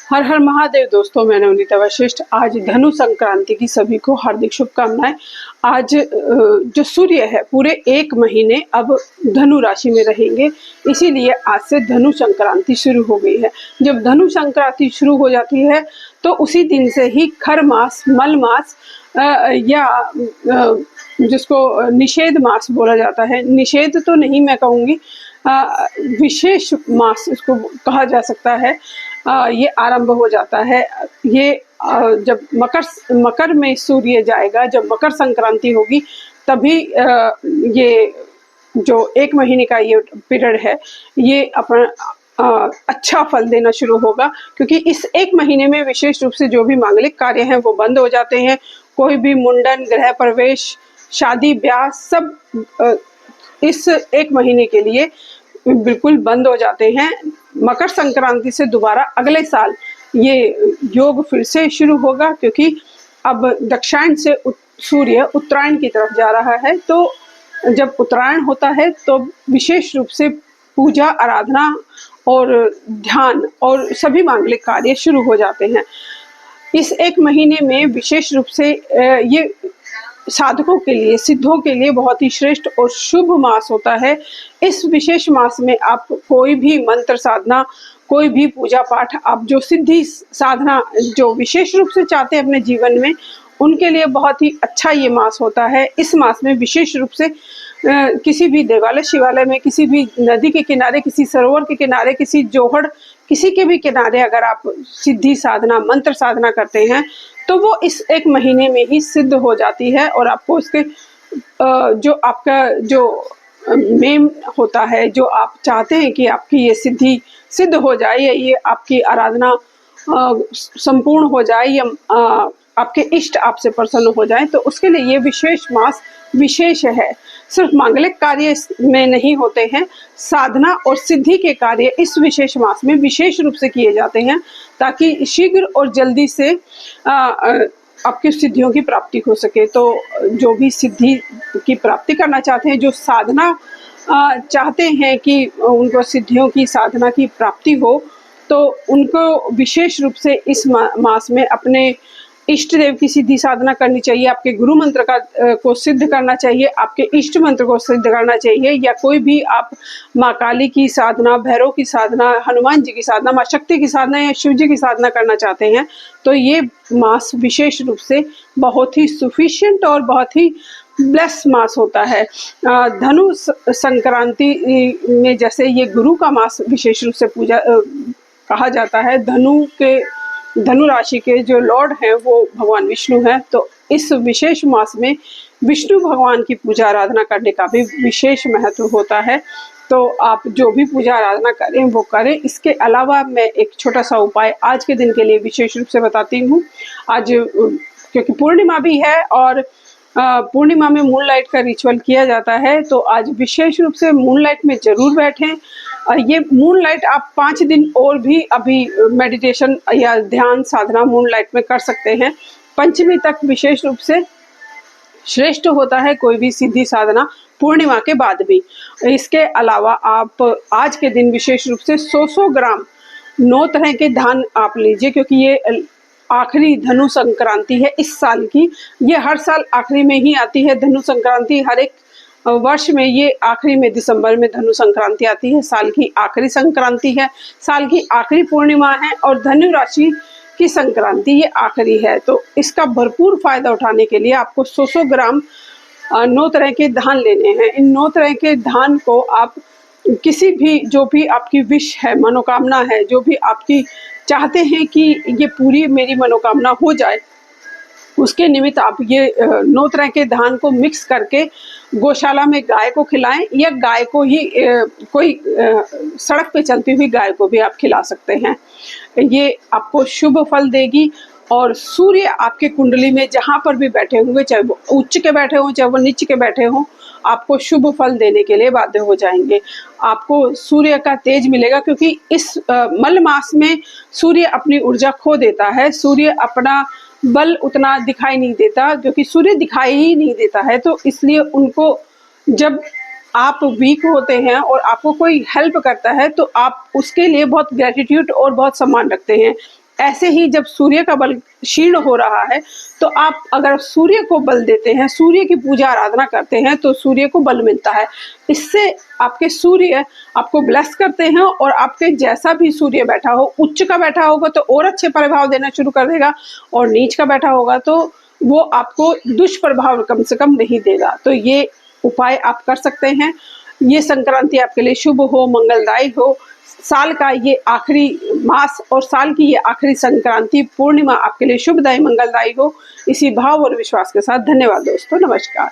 हर हर महादेव दोस्तों, मैं नवनीता वशिष्ठ। आज धनु संक्रांति की सभी को हार्दिक शुभकामनाएं। आज जो सूर्य है पूरे 1 महीने अब धनु राशि में रहेंगे, इसीलिए आज से धनु संक्रांति शुरू हो गई है। जब धनु संक्रांति शुरू हो जाती है तो उसी दिन से ही खर मास, मल मास या जिसको निषेध मास बोला जाता है, निषेध तो नहीं मैं कहूँगी, विशेष मास इसको कहा जा सकता है, ये आरंभ हो जाता है। ये जब मकर में सूर्य जाएगा, जब मकर संक्रांति होगी, तभी ये जो 1 महीने का ये पीरियड है, ये अपना अच्छा फल देना शुरू होगा, क्योंकि इस 1 महीने में विशेष रूप से जो भी मांगलिक कार्य हैं वो बंद हो जाते हैं। कोई भी मुंडन, गृह प्रवेश, शादी ब्याह सब इस 1 महीने के लिए बिल्कुल बंद हो जाते हैं। मकर संक्रांति से दोबारा अगले साल ये योग फिर से शुरू होगा, क्योंकि अब दक्षिण से सूर्य उत्तरायण की तरफ जा रहा है। तो जब उत्तरायण होता है तो विशेष रूप से पूजा, आराधना और ध्यान और सभी मांगलिक कार्य शुरू हो जाते हैं। इस 1 महीने में विशेष रूप से ये साधकों के लिए, सिद्धों के लिए बहुत ही श्रेष्ठ और शुभ मास होता है। इस विशेष मास में आप कोई भी मंत्र साधना, कोई भी पूजा पाठ, आप जो सिद्धि साधना जो विशेष रूप से चाहते हैं अपने जीवन में, उनके लिए बहुत ही अच्छा ये मास होता है। इस मास में विशेष रूप से किसी भी देवालय, शिवालय में, किसी भी नदी के किनारे, किसी सरोवर के किनारे, किसी जोहड़, किसी के भी किनारे अगर आप सिद्धि साधना, मंत्र साधना करते हैं तो वो इस 1 महीने में ही सिद्ध हो जाती है। और आपको इसके जो आपका जो मेम होता है, जो आप चाहते हैं कि आपकी ये सिद्धि सिद्ध हो जाए, या ये आपकी आराधना संपूर्ण हो जाए, या आपके इष्ट आपसे प्रसन्न हो जाए, तो उसके लिए ये विशेष मास विशेष है। सिर्फ मांगलिक कार्य में नहीं होते हैं, साधना और सिद्धि के कार्य इस विशेष मास में विशेष रूप से किए जाते हैं, ताकि शीघ्र और जल्दी से आपकी सिद्धियों की प्राप्ति हो सके। तो जो भी सिद्धि की प्राप्ति करना चाहते हैं, जो साधना चाहते हैं कि उनको सिद्धियों की, साधना की प्राप्ति हो, तो उनको विशेष रूप से इस मास में अपने इष्ट देव की सिद्धि साधना करनी चाहिए, आपके गुरु मंत्र का को सिद्ध करना चाहिए, आपके इष्ट मंत्र को सिद्ध करना चाहिए, या कोई भी आप माँ काली की साधना, भैरव की साधना, हनुमान जी की साधना, माँ शक्ति की साधना या शिव जी की साधना करना चाहते हैं, तो ये मास विशेष रूप से बहुत ही सफिशिएंट और बहुत ही ब्लेस मास होता है। धनु संक्रांति में जैसे ये गुरु का मास विशेष रूप से पूजा कहा जाता है, धनु राशि के जो लॉर्ड हैं वो भगवान विष्णु हैं, तो इस विशेष मास में विष्णु भगवान की पूजा आराधना करने का भी विशेष महत्व होता है। तो आप जो भी पूजा आराधना करें वो करें। इसके अलावा मैं एक छोटा सा उपाय आज के दिन के लिए विशेष रूप से बताती हूँ। आज क्योंकि पूर्णिमा भी है और पूर्णिमा में मूनलाइट का रिचुअल किया जाता है, तो आज विशेष रूप से मूनलाइट में जरूर बैठें। ये मूनलाइट आप 5 दिन और भी अभी मेडिटेशन या ध्यान साधना मूनलाइट में कर सकते हैं। पंचमी तक विशेष रूप से श्रेष्ठ होता है कोई भी सिद्धि साधना, पूर्णिमा के बाद भी। इसके अलावा आप आज के दिन विशेष रूप से 100 ग्राम 9 तरह के धान आप लीजिए, क्योंकि ये आखिरी धनु संक्रांति है इस साल की। ये हर साल आखिरी में ही आती है धनु संक्रांति, हर एक वर्ष में ये आखिरी में दिसंबर में धनु संक्रांति आती है। साल की आखिरी संक्रांति है, साल की आखिरी पूर्णिमा है, और धनु राशि की संक्रांति ये आखिरी है। तो इसका भरपूर फायदा उठाने के लिए आपको 100 ग्राम 9 तरह के धान लेने हैं। इन 9 तरह के धान को आप किसी भी, जो भी आपकी विश है, मनोकामना है, जो भी आपकी चाहते हैं कि ये पूरी मेरी मनोकामना हो जाए, उसके निमित्त आप ये 9 तरह के धान को मिक्स करके गौशाला में गाय को खिलाएं, या गाय को ही कोई सड़क पे चलती हुई गाय को भी आप खिला सकते हैं। ये आपको शुभ फल देगी, और सूर्य आपके कुंडली में जहाँ पर भी बैठे होंगे, चाहे वो उच्च के बैठे हों चाहे वो नीच के बैठे हों, आपको शुभ फल देने के लिए बाध्य हो जाएंगे। आपको सूर्य का तेज मिलेगा, क्योंकि इस मल मास में सूर्य अपनी ऊर्जा खो देता है, सूर्य अपना बल उतना दिखाई नहीं देता, क्योंकि सूर्य दिखाई ही नहीं देता है। तो इसलिए उनको, जब आप वीक होते हैं और आपको कोई हेल्प करता है तो आप उसके लिए बहुत ग्रेटिट्यूड और बहुत सम्मान रखते हैं। ऐसे ही जब सूर्य का बल क्षीण हो रहा है तो आप अगर सूर्य को बल देते हैं, सूर्य की पूजा आराधना करते हैं तो सूर्य को बल मिलता है। इससे आपके सूर्य आपको ब्लेस करते हैं और आपके जैसा भी सूर्य बैठा हो, उच्च का बैठा होगा तो और अच्छे प्रभाव देना शुरू कर देगा और नीच का बैठा होगा तो वो आपको दुष्प्रभाव कम से कम नहीं देगा। तो ये उपाय आप कर सकते हैं। ये संक्रांति आपके लिए शुभ हो, मंगलदायी हो। साल का ये आखिरी मास और साल की ये आखिरी संक्रांति पूर्णिमा आपके लिए शुभदायी मंगलदायी हो। इसी भाव और विश्वास के साथ धन्यवाद दोस्तों, नमस्कार।